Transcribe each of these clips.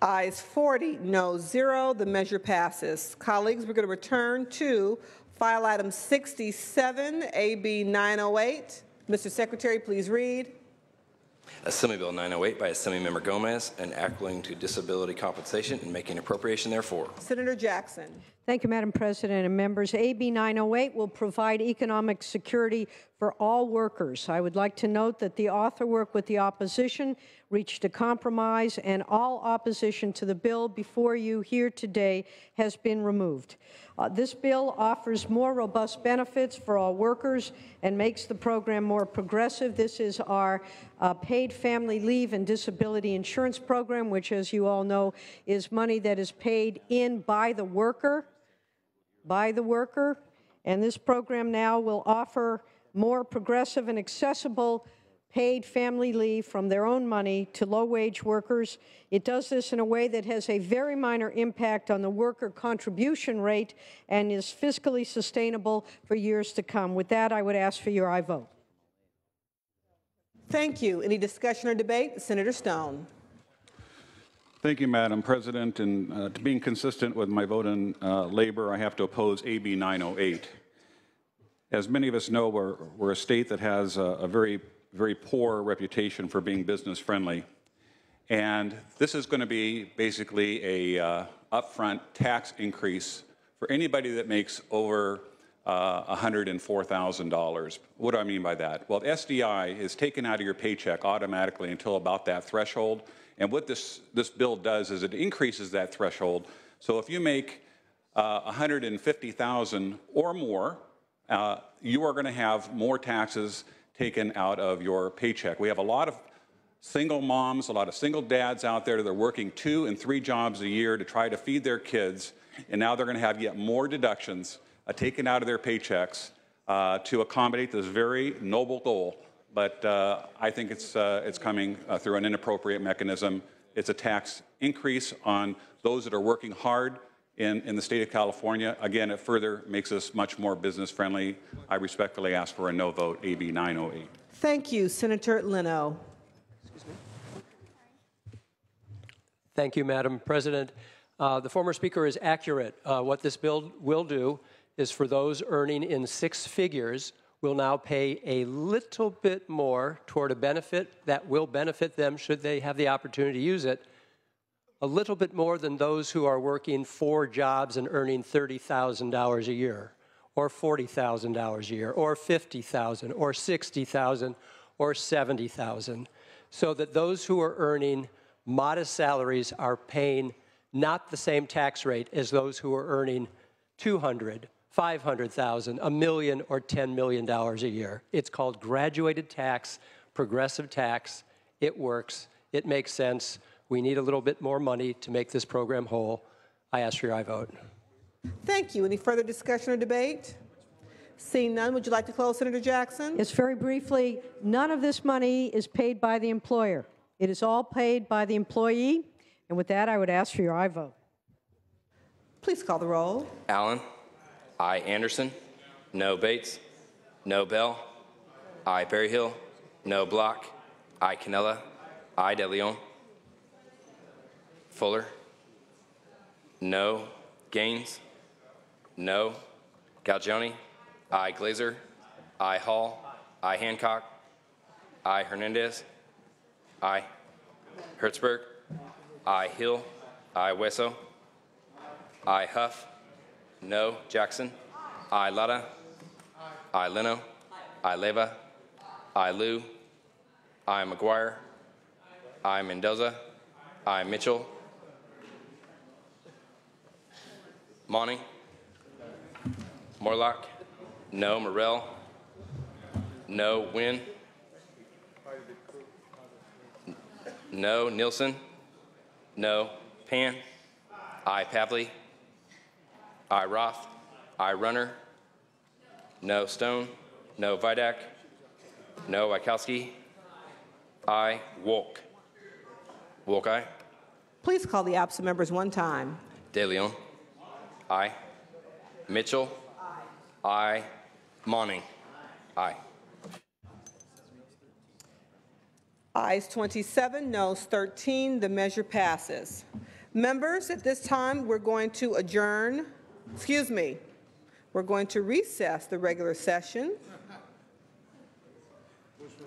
Ayes 40, no 0. The measure passes. Colleagues, we're going to return to file item 67, AB 908. Mr. Secretary, please read. Assembly Bill 908 by Assemblymember Gomez, enacting to disability compensation and making appropriation therefore. Senator Jackson. Thank you, Madam President and members. AB 908 will provide economic security for all workers. I would like to note that the author worked with the opposition, reached a compromise, and all opposition to the bill before you here today has been removed. This bill offers more robust benefits for all workers and makes the program more progressive. This is our paid family leave and disability insurance program, which, as you all know, is money that is paid in by the worker, and this program now will offer more progressive and accessible paid family leave from their own money to low-wage workers. It does this in a way that has a very minor impact on the worker contribution rate and is fiscally sustainable for years to come. With that, I would ask for your aye vote. Thank you. Any discussion or debate? Senator Stone. Thank you, Madam President. And to being consistent with my vote in labor, I have to oppose AB 908. As many of us know, we're a state that has a very poor reputation for being business friendly. And this is going to be basically a upfront tax increase for anybody that makes over $104,000. What do I mean by that? Well, SDI is taken out of your paycheck automatically until about that threshold. And what this bill does is it increases that threshold. So if you make $150,000 or more, you are going to have more taxes taken out of your paycheck. We have a lot of single moms, a lot of single dads out there that are working 2 and 3 jobs a year to try to feed their kids, and now they're going to have yet more deductions taken out of their paychecks to accommodate this very noble goal. But I think it's coming through an inappropriate mechanism. It's a tax increase on those that are working hard in the state of California. Again, it further makes us much more business friendly. I respectfully ask for a no vote, AB 908. Thank you, Senator Leno. Thank you, Madam President. The former speaker is accurate. What this bill will do is for those earning in 6 figures will now pay a little bit more toward a benefit that will benefit them should they have the opportunity to use it, a little bit more than those who are working 4 jobs and earning $30,000 a year, or $40,000 a year, or $50,000, or $60,000, or $70,000, so that those who are earning modest salaries are paying not the same tax rate as those who are earning $200,000, $500,000, $1 million, or $10 million a year. It's called graduated tax, progressive tax. It works. It makes sense. We need a little bit more money to make this program whole. I ask for your aye vote. Thank you. Any further discussion or debate? Seeing none, would you like to close, Senator Jackson? Yes, very briefly, none of this money is paid by the employer. It is all paid by the employee. And with that, I would ask for your aye vote. Please call the roll. Allen. Aye. Anderson. No. Bates. No. Bell. Aye. Berryhill. No. Block. Aye. Canella. Aye. De Leon. Fuller. No. Gaines. No. Galgioni. Aye. Glazer. Aye. Hall. Aye. Hancock. Aye. Hernandez. Aye. Hertzberg. Aye. Hill. Aye. Hueso. Aye. Huff. No. Jackson. Aye. Lada. Aye. Leno. Aye. Leva. Aye. Liu. Aye. McGuire. Aye. Mendoza. Aye. Mitchell. Monning. Morlock. No. Morrell. No. Wynn. No. Nielsen. No. Pan. Aye. Pavley. Aye. Roth. Aye. Runner. No. Stone. No. Vidak. No. Wachowski. Aye. Wolk. Wolk, aye. Please call the absent members one time. De Leon. Aye. Mitchell. Aye. Monning. Aye. Ayes 27, noes 13. The measure passes. Members, at this time, we're going to we're going to recess the regular session.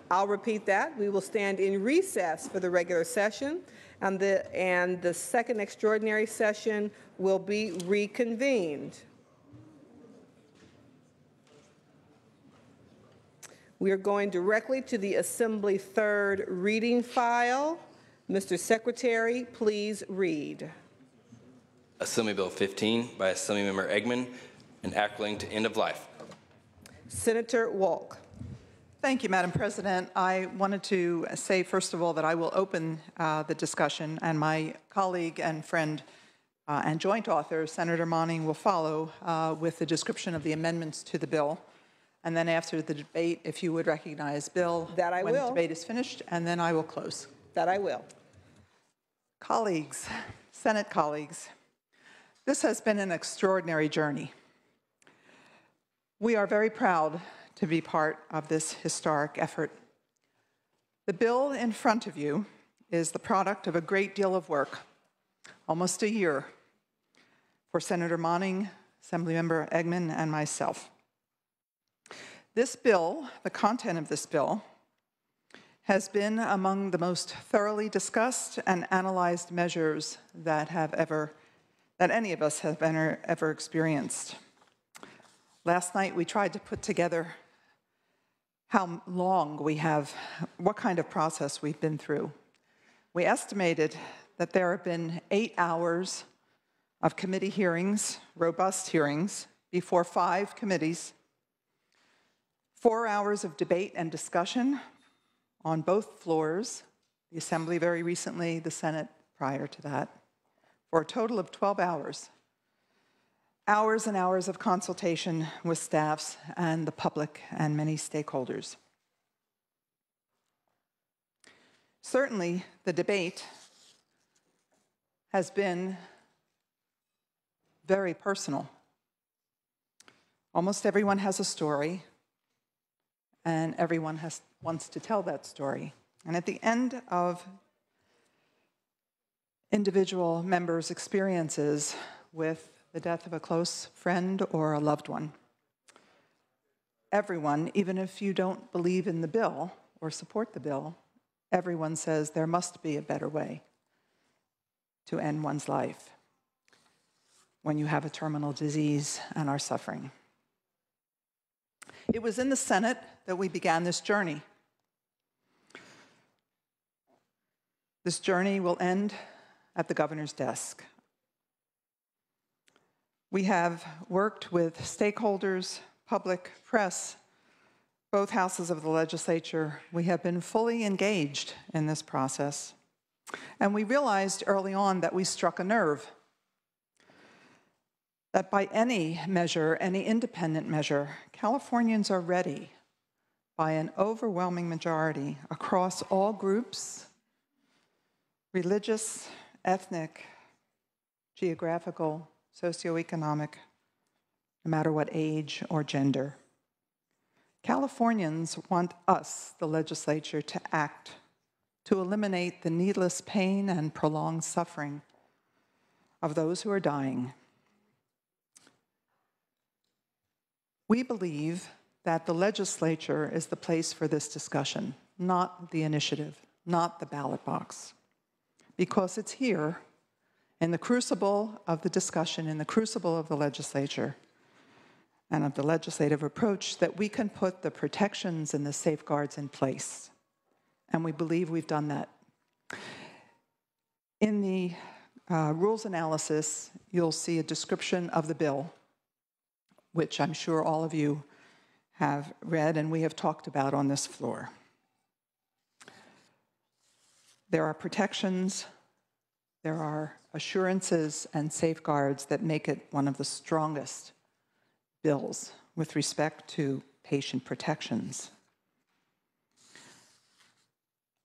I'll repeat that. We will stand in recess for the regular session, and the second extraordinary session will be reconvened. We are going directly to the Assembly third reading file. Mr. Secretary, please read. Assembly Bill 15 by Assemblymember Eggman, an act relating to end of life. Senator Walk. Thank you, Madam President. I wanted to say, first of all, that I will open the discussion, and my colleague and friend and joint author, Senator Monning, will follow with the description of the amendments to the bill. And then after the debate, if you would recognize Bill when the debate is finished, and then I will close. That I will. Colleagues, Senate colleagues, this has been an extraordinary journey. We are very proud to be part of this historic effort. The bill in front of you is the product of a great deal of work, almost a year, for Senator Monning, Assemblymember Eggman, and myself. This bill, the content of this bill, has been among the most thoroughly discussed and analyzed measures that any of us have ever experienced. Last night we tried to put together how long what kind of process we've been through. We estimated that there have been 8 hours of committee hearings, robust hearings, before 5 committees, 4 hours of debate and discussion on both floors, the Assembly very recently, the Senate prior to that, for a total of 12 hours. Hours and hours of consultation with staffs and the public and many stakeholders. Certainly, the debate has been very personal. Almost everyone has a story, and everyone wants to tell that story. And at the end of individual members' experiences with the death of a close friend or a loved one, everyone, even if you don't believe in the bill or support the bill, everyone says there must be a better way to end one's life when you have a terminal disease and are suffering. It was in the Senate that we began this journey. This journey will end at the governor's desk. We have worked with stakeholders, public, press, both houses of the legislature. We have been fully engaged in this process. And we realized early on that we struck a nerve. That by any measure, any independent measure, Californians are ready by an overwhelming majority across all groups, religious, ethnic, geographical, socioeconomic, no matter what age or gender. Californians want us, the legislature, to act to eliminate the needless pain and prolonged suffering of those who are dying. We believe that the legislature is the place for this discussion, not the initiative, not the ballot box, because it's here in the crucible of the discussion, in the crucible of the legislature and of the legislative approach that we can put the protections and the safeguards in place. And we believe we've done that. In the rules analysis, you'll see a description of the bill, which I'm sure all of you have read and we have talked about on this floor. There are protections, there are assurances and safeguards that make it one of the strongest bills with respect to patient protections.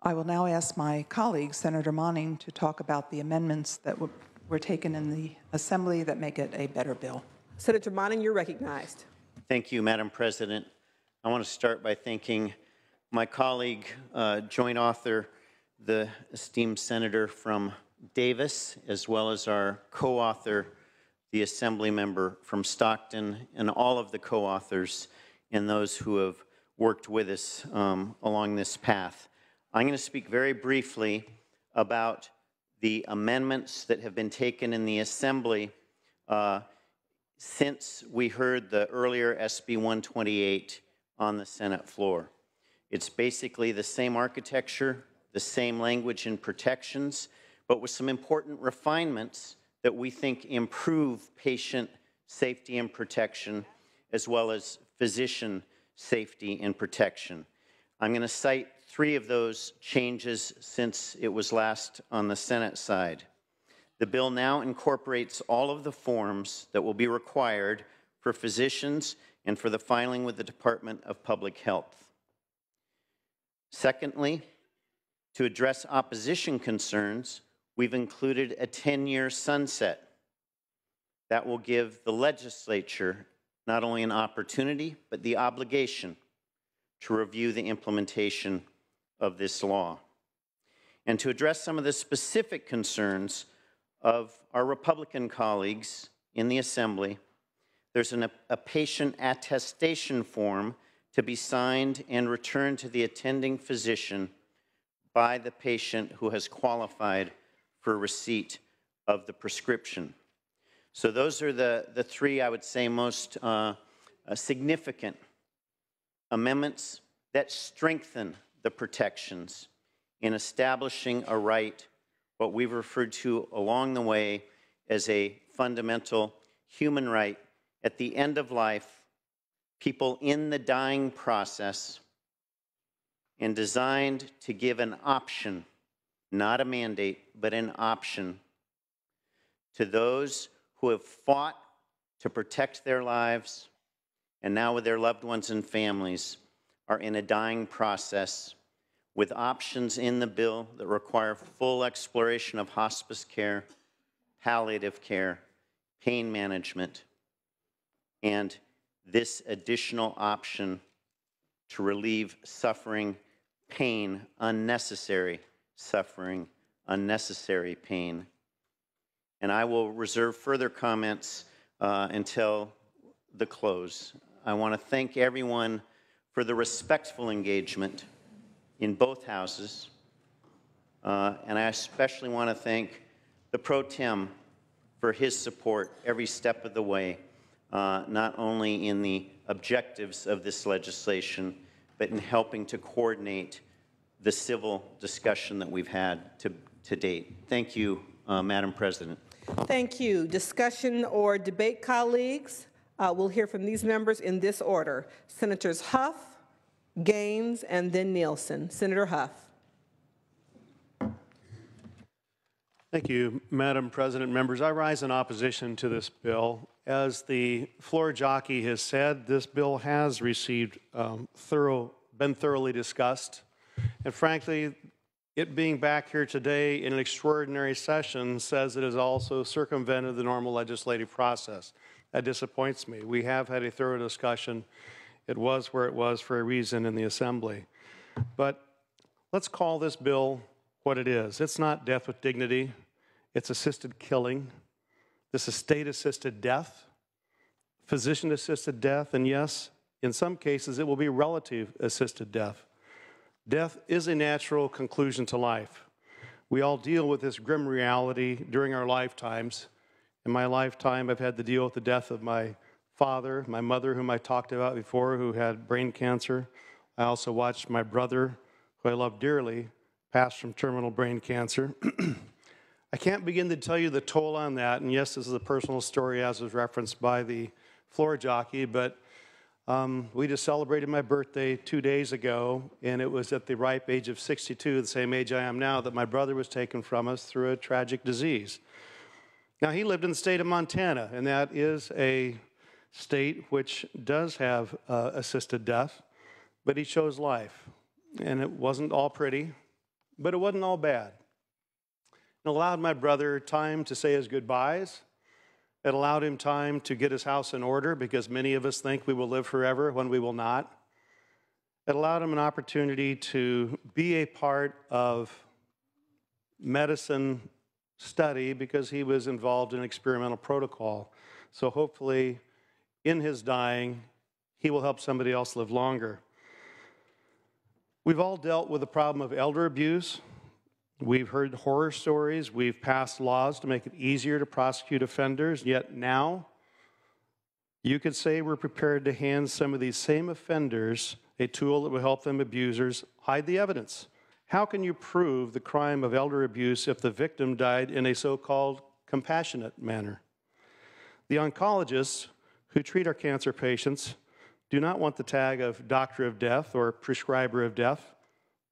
I will now ask my colleague, Senator Monning, to talk about the amendments that were taken in the Assembly that make it a better bill. Senator Monning, you're recognized. Thank you, Madam President. I want to start by thanking my colleague, joint author, the esteemed senator from Davis, as well as our co-author, the Assembly member from Stockton, and all of the co-authors and those who have worked with us along this path. I'm going to speak very briefly about the amendments that have been taken in the Assembly since we heard the earlier SB 128 on the Senate floor. It's basically the same architecture, the same language and protections, but with some important refinements that we think improve patient safety and protection, as well as physician safety and protection. I'm going to cite 3 of those changes since it was last on the Senate side. The bill now incorporates all of the forms that will be required for physicians and for the filing with the Department of Public Health. Secondly, to address opposition concerns, we've included a 10-year sunset. That will give the legislature not only an opportunity, but the obligation to review the implementation of this law. And to address some of the specific concerns of our Republican colleagues in the Assembly, there's a patient attestation form to be signed and returned to the attending physician by the patient who has qualified for receipt of the prescription. So those are the 3, I would say, most significant amendments that strengthen the protections in establishing a right, what we've referred to along the way as a fundamental human right. At the end of life, people in the dying process, and designed to give an option, not a mandate, but an option to those who have fought to protect their lives and now with their loved ones and families are in a dying process, with options in the bill that require full exploration of hospice care, palliative care, pain management, and this additional option to relieve suffering, pain, unnecessary suffering, unnecessary pain. And I will reserve further comments until the close. I want to thank everyone for the respectful engagement in both houses. And I especially want to thank the Pro Tem for his support every step of the way, not only in the objectives of this legislation, but in helping to coordinate the civil discussion that we've had to date. Thank you, Madam President. Thank you. Discussion or debate, colleagues? We'll hear from these members in this order. Senators Huff, Gaines, and then Nielsen. Senator Huff. Thank you, Madam President. Members, I rise in opposition to this bill. As the floor jockey has said, this bill has received been thoroughly discussed. And frankly, it being back here today in an extraordinary session says it has also circumvented the normal legislative process. That disappoints me. We have had a thorough discussion. It was where it was for a reason in the Assembly. But let's call this bill what it is. It's not death with dignity. It's assisted killing. This is state-assisted death, physician-assisted death, and yes, in some cases, it will be relative-assisted death. Death is a natural conclusion to life. We all deal with this grim reality during our lifetimes. In my lifetime, I've had to deal with the death of my father, my mother, whom I talked about before, who had brain cancer. I also watched my brother, who I love dearly, pass from terminal brain cancer. I can't begin to tell you the toll on that, and yes, this is a personal story as was referenced by the floor jockey, but we just celebrated my birthday 2 days ago, and it was at the ripe age of 62, the same age I am now, that my brother was taken from us through a tragic disease. Now, he lived in the state of Montana, and that is a state which does have assisted death, but he chose life. And it wasn't all pretty, but it wasn't all bad. It allowed my brother time to say his goodbyes. It allowed him time to get his house in order, because many of us think we will live forever when we will not. It allowed him an opportunity to be a part of medicine study because he was involved in an experimental protocol. So hopefully, in his dying, he will help somebody else live longer. We've all dealt with the problem of elder abuse. We've heard horror stories. We've passed laws to make it easier to prosecute offenders. Yet now, you could say we're prepared to hand some of these same offenders a tool that will help them abusers hide the evidence. How can you prove the crime of elder abuse if the victim died in a so-called compassionate manner? The oncologists who treat our cancer patients do not want the tag of doctor of death or prescriber of death.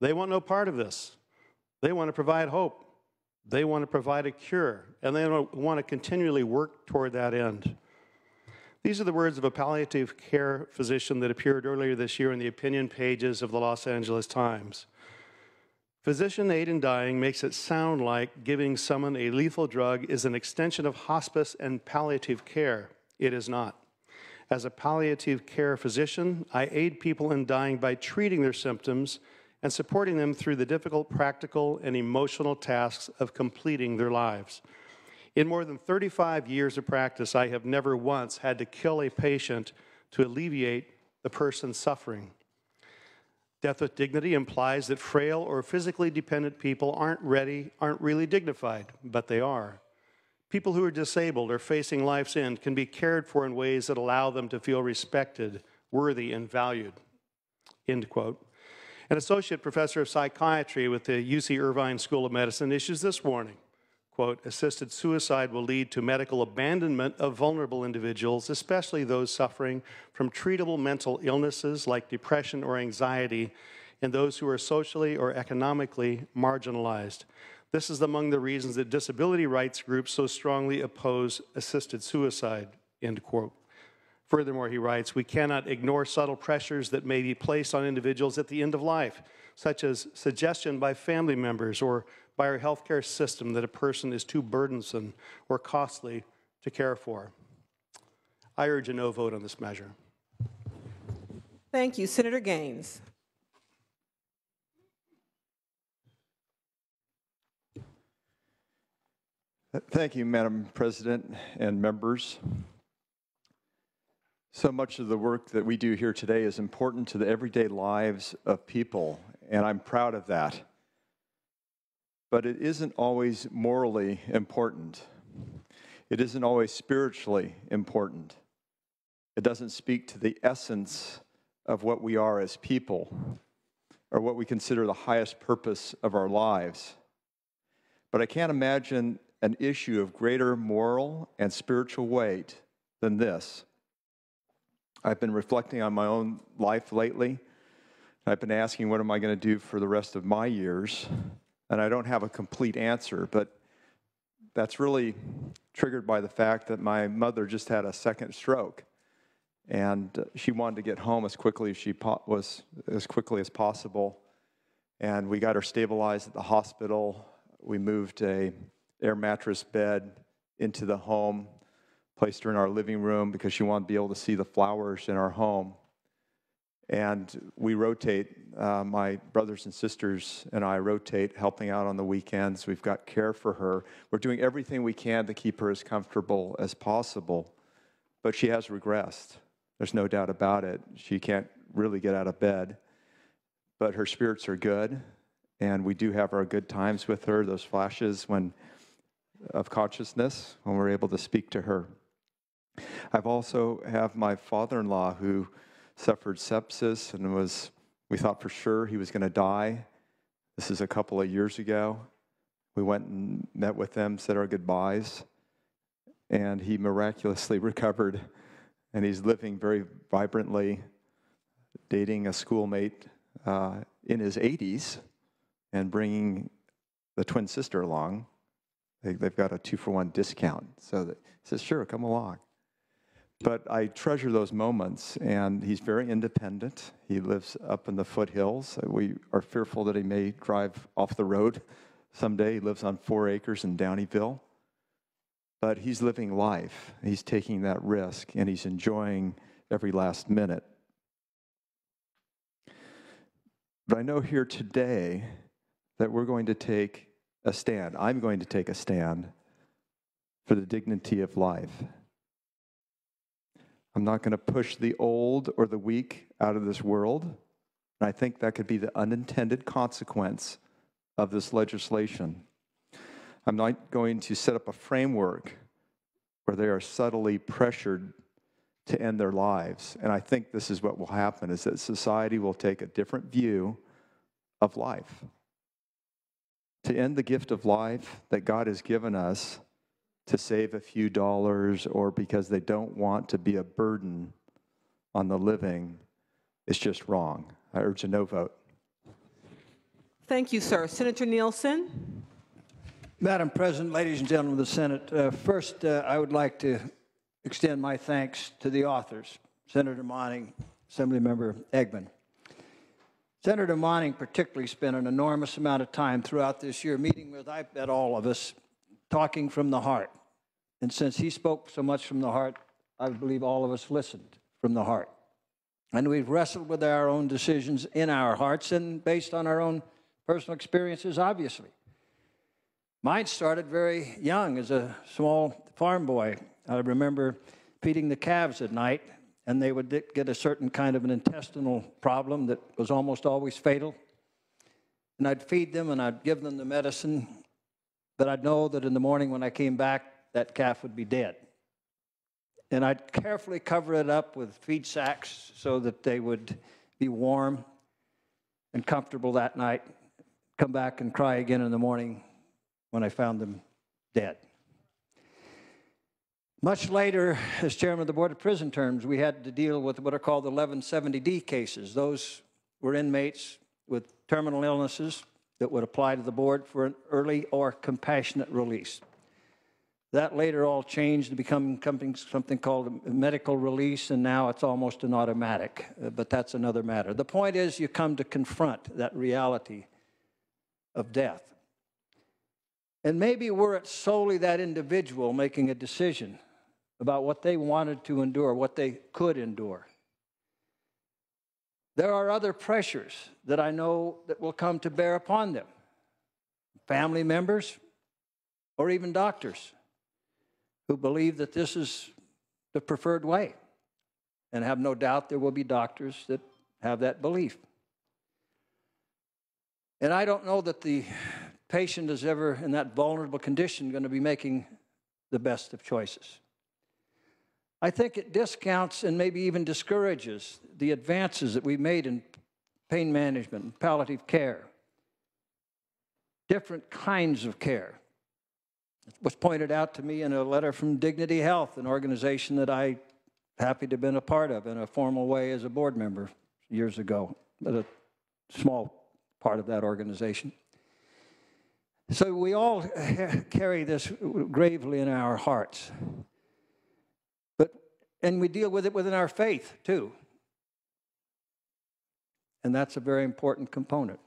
They want no part of this. They want to provide hope. They want to provide a cure, and they want to continually work toward that end. These are the words of a palliative care physician that appeared earlier this year in the opinion pages of the Los Angeles Times. Physician aid in dying makes it sound like giving someone a lethal drug is an extension of hospice and palliative care. It is not. As a palliative care physician, I aid people in dying by treating their symptoms and supporting them through the difficult practical and emotional tasks of completing their lives. In more than 35 years of practice, I have never once had to kill a patient to alleviate the person's suffering. Death with dignity implies that frail or physically dependent people aren't really dignified, but they are. People who are disabled or facing life's end can be cared for in ways that allow them to feel respected, worthy, and valued. End quote. An associate professor of psychiatry with the UC Irvine School of Medicine issues this warning. Quote, assisted suicide will lead to medical abandonment of vulnerable individuals, especially those suffering from treatable mental illnesses like depression or anxiety, and those who are socially or economically marginalized. This is among the reasons that disability rights groups so strongly oppose assisted suicide, end quote. Furthermore, he writes, we cannot ignore subtle pressures that may be placed on individuals at the end of life, such as suggestion by family members or by our healthcare system that a person is too burdensome or costly to care for. I urge a no vote on this measure. Thank you. Senator Gaines. Thank you, Madam President and members. So much of the work that we do here today is important to the everyday lives of people, and I'm proud of that. But it isn't always morally important. It isn't always spiritually important. It doesn't speak to the essence of what we are as people or what we consider the highest purpose of our lives. But I can't imagine an issue of greater moral and spiritual weight than this. I've been reflecting on my own life lately. I've been asking, what am I going to do for the rest of my years? And I don't have a complete answer, but that's really triggered by the fact that my mother just had a second stroke, and she wanted to get home as quickly as possible. And we got her stabilized at the hospital. We moved a air mattress bed into the home, placed her in our living room because she wanted to be able to see the flowers in our home. And we rotate, my brothers and sisters and I rotate, helping out on the weekends. We've got care for her. We're doing everything we can to keep her as comfortable as possible. But she has regressed. There's no doubt about it. She can't really get out of bed. But her spirits are good, and we do have our good times with her, those flashes of consciousness when we're able to speak to her. I've also have my father-in-law who suffered sepsis and we thought for sure he was going to die. This is a couple of years ago. We went and met with them, said our goodbyes, and he miraculously recovered, and he's living very vibrantly, dating a schoolmate in his 80s and bringing the twin sister along. They've got a 2-for-1 discount, so he says, sure, come along. But I treasure those moments, and he's very independent. He lives up in the foothills. We are fearful that he may drive off the road someday. He lives on 4 acres in Downeyville. But he's living life. He's taking that risk, and he's enjoying every last minute. But I know here today that we're going to take a stand. I'm going to take a stand for the dignity of life. I'm not going to push the old or the weak out of this world. And I think that could be the unintended consequence of this legislation. I'm not going to set up a framework where they are subtly pressured to end their lives. And I think this is what will happen, is that society will take a different view of life. To end the gift of life that God has given us to save a few dollars or because they don't want to be a burden on the living is just wrong. I urge a no vote. Thank you, sir. Senator Nielsen. Madam President, ladies and gentlemen of the Senate, first I would like to extend my thanks to the authors, Senator Monning, Assemblymember Eggman. Senator Monning particularly spent an enormous amount of time throughout this year meeting with, I bet, all of us, talking from the heart. And since he spoke so much from the heart, I believe all of us listened from the heart. And we've wrestled with our own decisions in our hearts and based on our own personal experiences, obviously. Mine started very young as a small farm boy. I remember feeding the calves at night, and they would get a certain kind of an intestinal problem that was almost always fatal. And I'd feed them, and I'd give them the medicine, but I'd know that in the morning when I came back, that calf would be dead. And I'd carefully cover it up with feed sacks so that they would be warm and comfortable that night, come back and cry again in the morning when I found them dead. Much later, as chairman of the Board of Prison Terms, we had to deal with what are called the 1170D cases. Those were inmates with terminal illnesses that would apply to the board for an early or compassionate release. That later all changed to become something called a medical release, and now it's almost an automatic, but that's another matter. The point is you come to confront that reality of death. And maybe were it solely that individual making a decision about what they wanted to endure, what they could endure. There are other pressures that I know that will come to bear upon them. Family members or even doctors who believe that this is the preferred way. And have no doubt there will be doctors that have that belief. And I don't know that the patient is ever in that vulnerable condition going to be making the best of choices. I think it discounts and maybe even discourages the advances that we made in pain management and palliative care, different kinds of care. It was pointed out to me in a letter from Dignity Health, an organization that I happy to have been a part of in a formal way as a board member years ago, but a small part of that organization. So we all carry this gravely in our hearts. And we deal with it within our faith, too. And that's a very important component.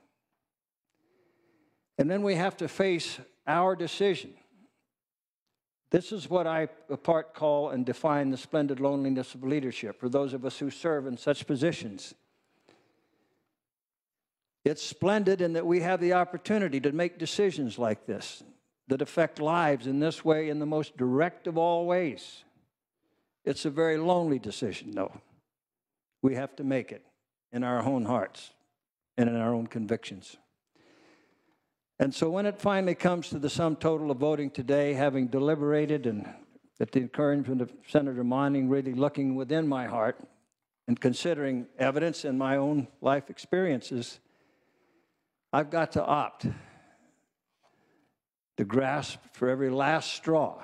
And then we have to face our decision. This is what I, apart, call and define the splendid loneliness of leadership for those of us who serve in such positions. It's splendid in that we have the opportunity to make decisions like this that affect lives in this way in the most direct of all ways. It's a very lonely decision, though. We have to make it in our own hearts and in our own convictions. And so when it finally comes to the sum total of voting today, having deliberated and at the encouragement of Senator Monning, really looking within my heart and considering evidence in my own life experiences, I've got to opt to grasp for every last straw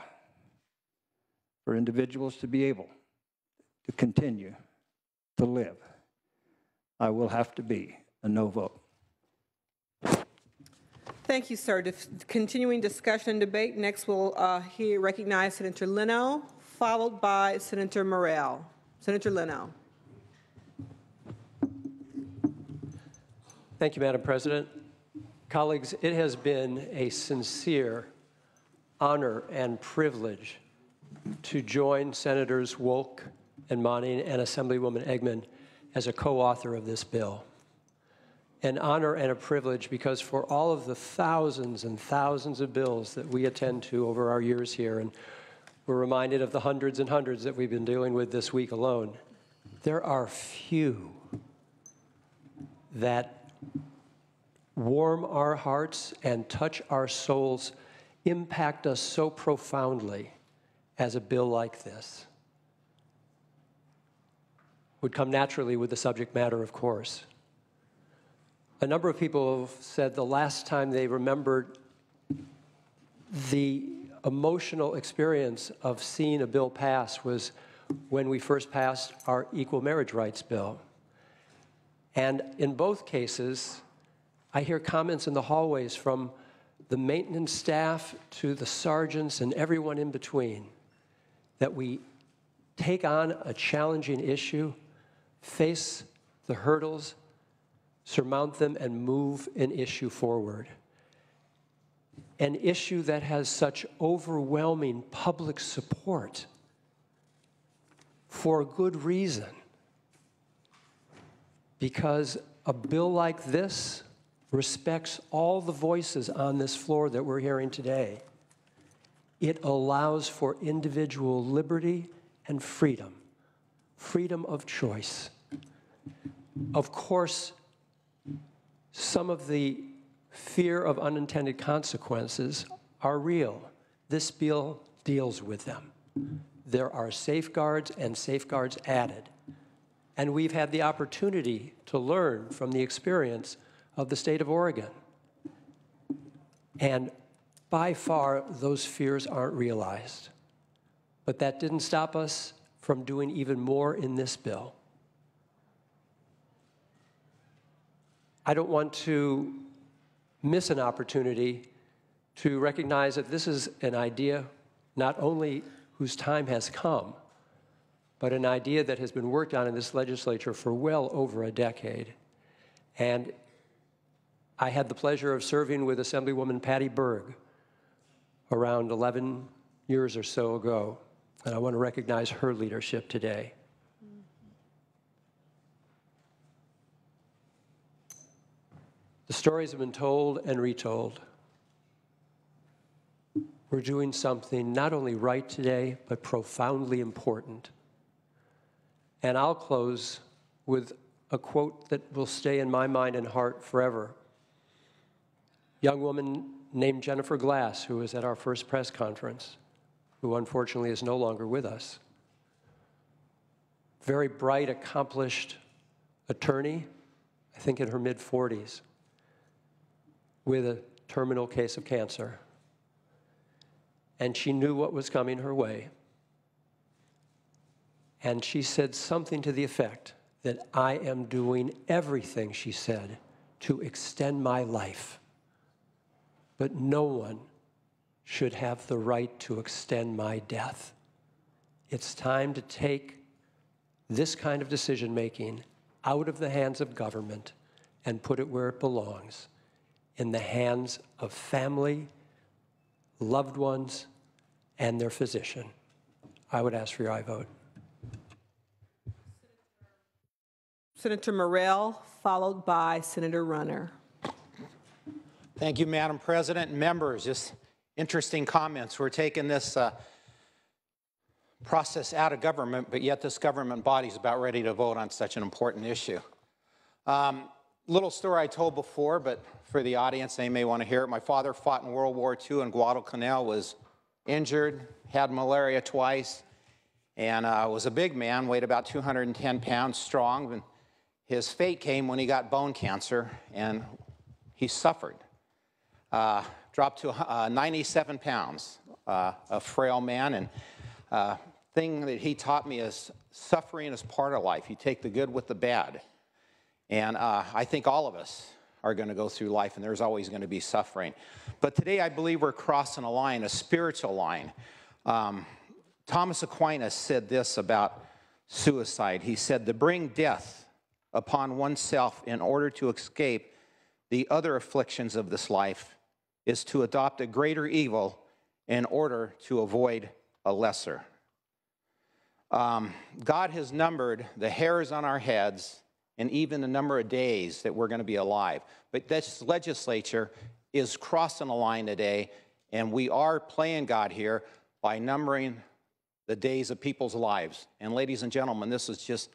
for individuals to be able to continue to live. I will have to be a no vote. Thank you, sir. Continuing discussion and debate. Next, we'll recognize Senator Leno, followed by Senator Morrell. Senator Leno. Thank you, Madam President. Colleagues, it has been a sincere honor and privilege to join Senators Wolk and Monning and Assemblywoman Eggman as a co-author of this bill. an honor and a privilege, because for all of the thousands and thousands of bills that we attend to over our years here, and we're reminded of the hundreds and hundreds that we've been dealing with this week alone, there are few that warm our hearts and touch our souls, impact us so profoundly as a bill like this. Would come naturally with the subject matter, of course. A number of people have said the last time they remembered the emotional experience of seeing a bill pass was when we first passed our equal marriage rights bill. And in both cases, I hear comments in the hallways from the maintenance staff to the sergeants and everyone in between that we take on a challenging issue, face the hurdles, surmount them, and move an issue forward. An issue that has such overwhelming public support for good reason. Because a bill like this respects all the voices on this floor that we're hearing today. It allows for individual liberty and freedom, freedom of choice. Of course, some of the fear of unintended consequences are real. This bill deals with them. There are safeguards and safeguards added. And we've had the opportunity to learn from the experience of the state of Oregon. And by far, those fears aren't realized. But that didn't stop us from doing even more in this bill. I don't want to miss an opportunity to recognize that this is an idea not only whose time has come, but an idea that has been worked on in this legislature for well over a decade. And I had the pleasure of serving with Assemblywoman Patty Berg around 11 years or so ago, and I want to recognize her leadership today. The stories have been told and retold. We're doing something not only right today, but profoundly important. And I'll close with a quote that will stay in my mind and heart forever. A young woman named Jennifer Glass, who was at our first press conference, who unfortunately is no longer with us. Very bright, accomplished attorney, I think in her mid-40s, with a terminal case of cancer. And she knew what was coming her way. And she said something to the effect that I am doing everything, she said, to extend my life. But no one should have the right to extend my death. It's time to take this kind of decision-making out of the hands of government and put it where it belongs, in the hands of family, loved ones, and their physician. I would ask for your aye vote. Senator Morrell, followed by Senator Runner. Thank you, Madam President and members. Just interesting comments. We're taking this process out of government, but yet this government body is about ready to vote on such an important issue. Little story I told before, but for the audience, they may want to hear it. My father fought in World War II in Guadalcanal, was injured, had malaria twice, and was a big man, weighed about 210 pounds, strong. And his fate came when he got bone cancer, and he suffered. Dropped to 97 pounds, a frail man. And thing that he taught me is suffering is part of life. You take the good with the bad. And I think all of us are going to go through life, and there's always going to be suffering. But today I believe we're crossing a line, a spiritual line. Thomas Aquinas said this about suicide. He said, to bring death upon oneself in order to escape the other afflictions of this life is to adopt a greater evil in order to avoid a lesser. God has numbered the hairs on our heads, and even the number of days that we're going to be alive. But this legislature is crossing a line today, and we are playing God here by numbering the days of people's lives. And ladies and gentlemen, this is just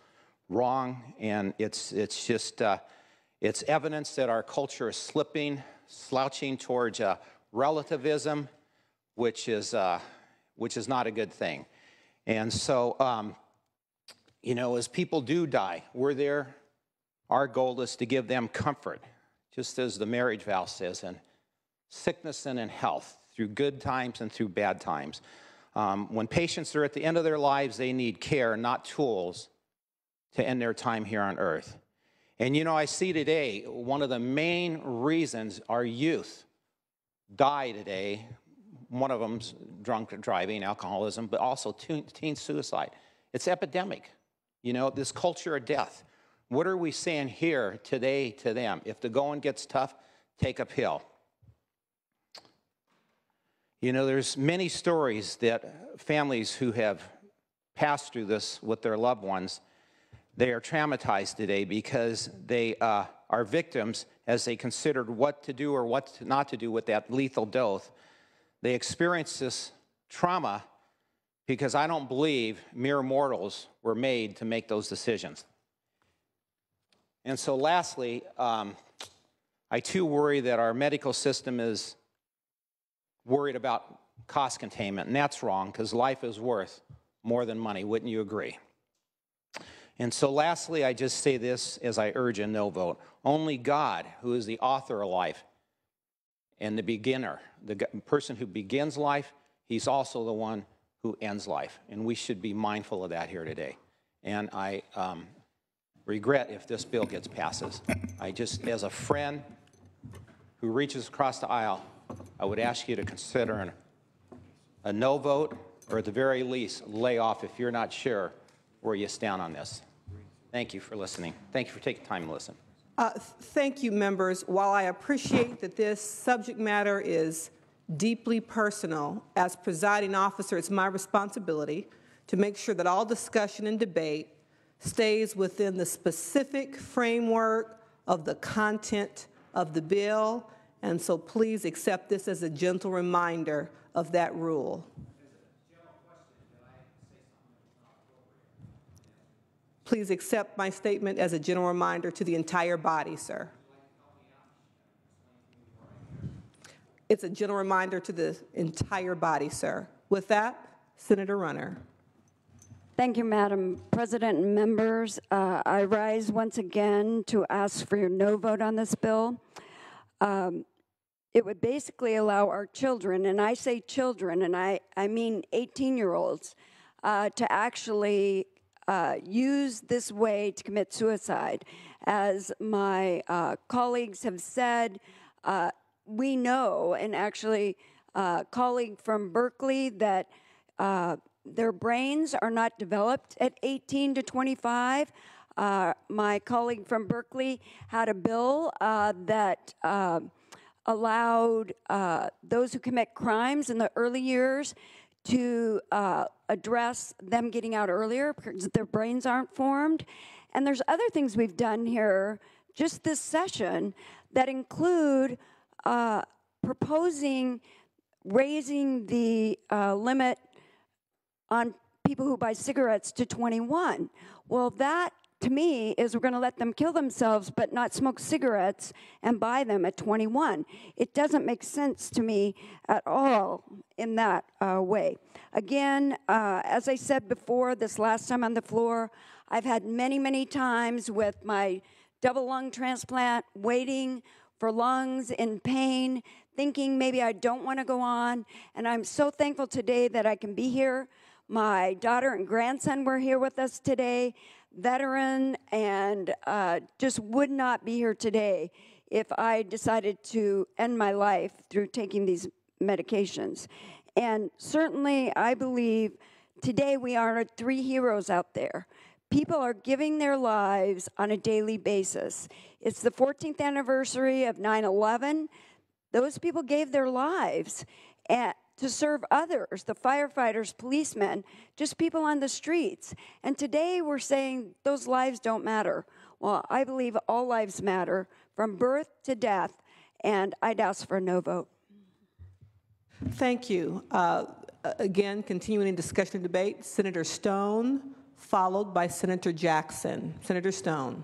wrong, and it's evidence that our culture is slouching towards relativism, which is not a good thing. And so, you know, as people do die, we're there. Our goal is to give them comfort, just as the marriage vow says, in sickness and in health, through good times and through bad times. When patients are at the end of their lives, they need care, not tools, to end their time here on earth. And you know, I see today, one of the main reasons our youth die today, one of them's drunk driving, alcoholism, but also teen suicide. It's epidemic. You know, this culture of death. What are we saying here today to them? If the going gets tough, take a pill. You know, there's many stories that families who have passed through this with their loved ones, they are traumatized today because they are victims as they considered what to do or what not to do with that lethal dose. They experience this trauma because I don't believe mere mortals were made to make those decisions. And so lastly, I too worry that our medical system is worried about cost containment, and that's wrong because life is worth more than money. Wouldn't you agree? And so lastly, I just say this as I urge a no vote. Only God, who is the author of life and the beginner, the person who begins life, he's also the one who ends life. And we should be mindful of that here today. And I regret if this bill gets passes. I just, as a friend who reaches across the aisle, I would ask you to consider a no vote, or at the very least, lay off if you're not sure where you stand on this. Thank you for listening. Thank you for taking time to listen. Thank you, members. While I appreciate that this subject matter is deeply personal, as presiding officer, it's my responsibility to make sure that all discussion and debate stays within the specific framework of the content of the bill, and so please accept this as a gentle reminder of that rule. Please accept my statement as a general reminder to the entire body, sir. It's a general reminder to the entire body, sir. With that, Senator Runner. Thank you, Madam President and members. I rise once again to ask for your no vote on this bill. It would basically allow our children, and I say children, and I mean 18-year-olds, to actually use this way to commit suicide. As my colleagues have said, we know, and actually a colleague from Berkeley, that their brains are not developed at 18 to 25. My colleague from Berkeley had a bill that allowed those who commit crimes in the early years to address them getting out earlier because their brains aren't formed. And there's other things we've done here just this session that include proposing raising the limit on people who buy cigarettes to 21. Well, that, to me, is we're going to let them kill themselves but not smoke cigarettes and buy them at 21. It doesn't make sense to me at all in that way. Again, as I said before, this last time on the floor, I've had many, many times with my double lung transplant, waiting for lungs in pain, thinking maybe I don't want to go on. And I'm so thankful today that I can be here. My daughter and grandson were here with us today, veteran, and just would not be here today if I decided to end my life through taking these medications. And certainly, I believe today we honor 3 heroes out there. People are giving their lives on a daily basis. It's the 14th anniversary of 9/11. Those people gave their lives to serve others, the firefighters, policemen, just people on the streets. And today we're saying those lives don't matter. Well, I believe all lives matter, from birth to death, and I'd ask for a no vote. Thank you. Again, continuing discussion and debate, Senator Stone, followed by Senator Jackson. Senator Stone.